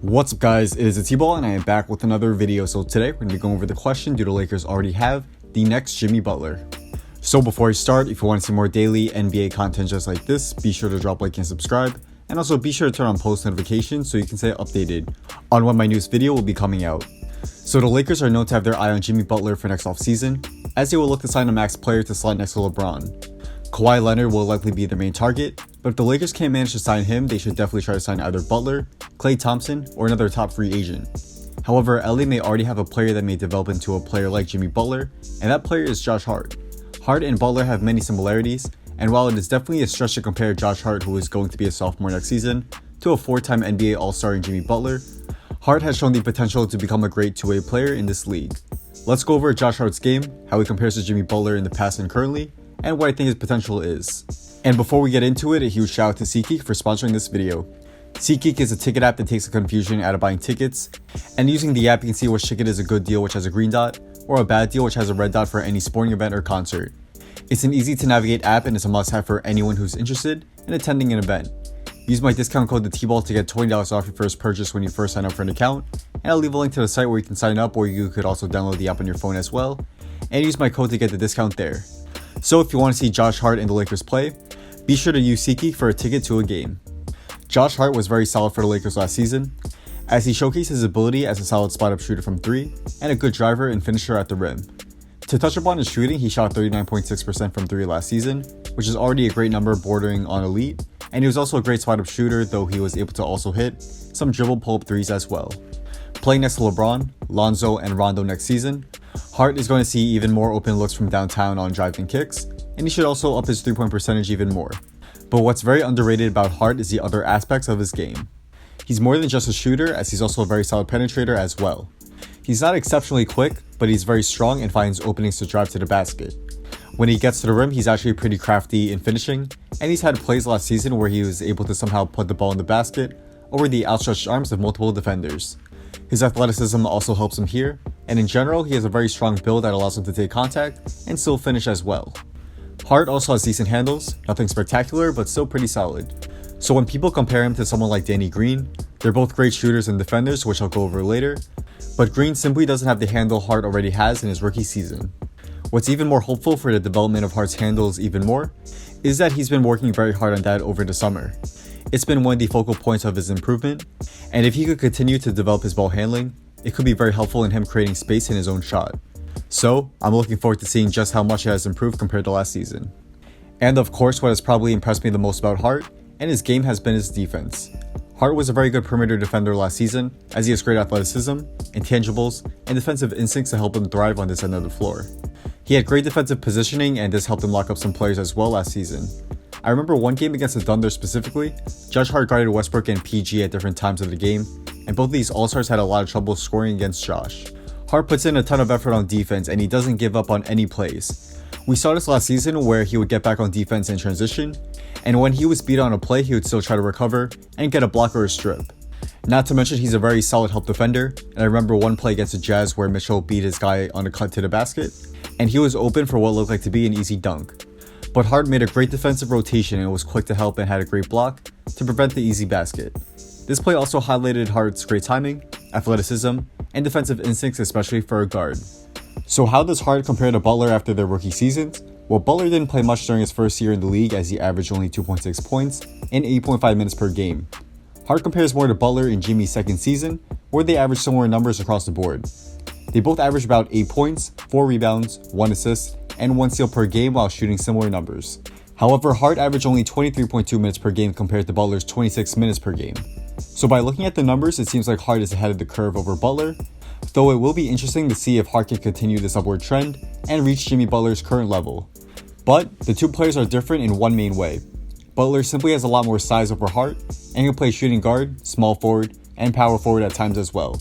What's up guys, it is THETBALL and I am back with another video. So today we're going to be going over the question, do the Lakers already have the next Jimmy Butler? So before I start, if you want to see more daily NBA content just like this, be sure to drop a like and subscribe. And also be sure to turn on post notifications so you can stay updated on when my newest video will be coming out. So the Lakers are known to have their eye on Jimmy Butler for next offseason, as they will look to sign a max player to slot next to LeBron. Kawhi Leonard will likely be their main target, but if the Lakers can't manage to sign him, they should definitely try to sign either Butler, Klay Thompson, or another top free agent. However, LA may already have a player that may develop into a player like Jimmy Butler, and that player is Josh Hart. Hart and Butler have many similarities, and while it is definitely a stretch to compare Josh Hart, who is going to be a sophomore next season, to a four-time NBA All-Star in Jimmy Butler, Hart has shown the potential to become a great two-way player in this league. Let's go over Josh Hart's game, how he compares to Jimmy Butler in the past and currently, and what I think his potential is. And before we get into it, a huge shout out to SeatGeek for sponsoring this video. SeatGeek is a ticket app that takes the confusion out of buying tickets, and using the app you can see which ticket is a good deal which has a green dot, or a bad deal which has a red dot for any sporting event or concert. It's an easy to navigate app and it's a must have for anyone who's interested in attending an event. Use my discount code THETBALL to get $20 off your first purchase when you first sign up for an account, and I'll leave a link to the site where you can sign up, or you could also download the app on your phone as well, and use my code to get the discount there. So if you want to see Josh Hart and the Lakers play, be sure to use SeatGeek for a ticket to a game. Josh Hart was very solid for the Lakers last season, as he showcased his ability as a solid spot-up shooter from 3 and a good driver and finisher at the rim. To touch upon his shooting, he shot 39.6% from 3 last season, which is already a great number bordering on elite, and he was also a great spot-up shooter, though he was able to also hit some dribble pull-up threes as well. Playing next to LeBron, Lonzo, and Rondo next season, Hart is going to see even more open looks from downtown on drives and kicks, and he should also up his 3-point percentage even more. But what's very underrated about Hart is the other aspects of his game. He's more than just a shooter, as he's also a very solid penetrator as well. He's not exceptionally quick, but he's very strong and finds openings to drive to the basket. When he gets to the rim, he's actually pretty crafty in finishing, and he's had plays last season where he was able to somehow put the ball in the basket over the outstretched arms of multiple defenders. His athleticism also helps him here, and in general, he has a very strong build that allows him to take contact and still finish as well. Hart also has decent handles, nothing spectacular, but still pretty solid. So when people compare him to someone like Danny Green, they're both great shooters and defenders, which I'll go over later, but Green simply doesn't have the handle Hart already has in his rookie season. What's even more hopeful for the development of Hart's handles even more is that he's been working very hard on that over the summer. It's been one of the focal points of his improvement, and if he could continue to develop his ball handling, it could be very helpful in him creating space in his own shot. So, I'm looking forward to seeing just how much he has improved compared to last season. And of course, what has probably impressed me the most about Hart and his game has been his defense. Hart was a very good perimeter defender last season, as he has great athleticism, intangibles, and defensive instincts to help him thrive on this end of the floor. He had great defensive positioning, and this helped him lock up some players as well last season. I remember one game against the Thunder specifically, Josh Hart guarded Westbrook and PG at different times of the game, and both of these All-Stars had a lot of trouble scoring against Josh. Hart puts in a ton of effort on defense, and he doesn't give up on any plays. We saw this last season where he would get back on defense in transition, and when he was beat on a play, he would still try to recover and get a block or a strip. Not to mention he's a very solid help defender, and I remember one play against the Jazz where Mitchell beat his guy on a cut to the basket, and he was open for what looked like to be an easy dunk. But Hart made a great defensive rotation and was quick to help and had a great block to prevent the easy basket. This play also highlighted Hart's great timing, athleticism, and defensive instincts, especially for a guard. So how does Hart compare to Butler after their rookie seasons? Well, Butler didn't play much during his first year in the league, as he averaged only 2.6 points and 8.5 minutes per game. Hart compares more to Butler in Jimmy's second season, where they averaged similar numbers across the board. They both averaged about 8 points, 4 rebounds, 1 assist, and 1 steal per game while shooting similar numbers. However, Hart averaged only 23.2 minutes per game compared to Butler's 26 minutes per game. So by looking at the numbers, it seems like Hart is ahead of the curve over Butler, though it will be interesting to see if Hart can continue this upward trend and reach Jimmy Butler's current level. But the two players are different in one main way. Butler simply has a lot more size over Hart, and can play shooting guard, small forward, and power forward at times as well.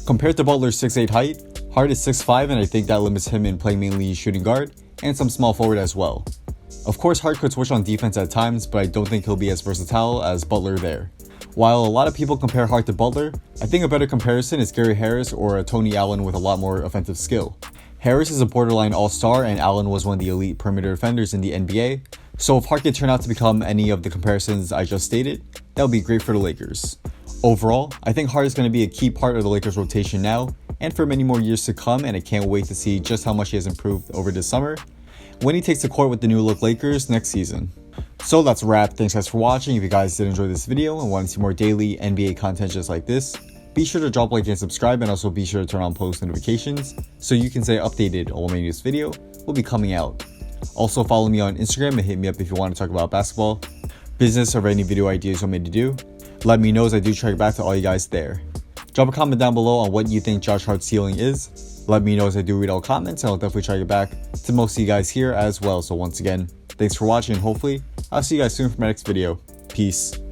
Compared to Butler's 6'8" height, Hart is 6'5", and I think that limits him in playing mainly shooting guard and some small forward as well. Of course, Hart could switch on defense at times, but I don't think he'll be as versatile as Butler there. While a lot of people compare Hart to Butler, I think a better comparison is Gary Harris or a Tony Allen with a lot more offensive skill. Harris is a borderline all-star, and Allen was one of the elite perimeter defenders in the NBA, so if Hart could turn out to become any of the comparisons I just stated, that would be great for the Lakers. Overall, I think Hart is going to be a key part of the Lakers rotation now and for many more years to come, and I can't wait to see just how much he has improved over this summer when he takes the court with the new look Lakers next season. So that's a wrap. Thanks guys for watching. If you guys did enjoy this video and want to see more daily NBA content just like this, be sure to drop a like and subscribe, and also be sure to turn on post notifications so you can stay updated on when my newest video will be coming out. Also follow me on Instagram and hit me up if you want to talk about basketball, business, or any video ideas you want me to do. Let me know as I do try to get back to all you guys there. Drop a comment down below on what you think Josh Hart's ceiling is. Let me know as I do read all comments, and I'll definitely try to get back to most of you guys here as well. So once again, thanks for watching, and hopefully I'll see you guys soon for my next video. Peace.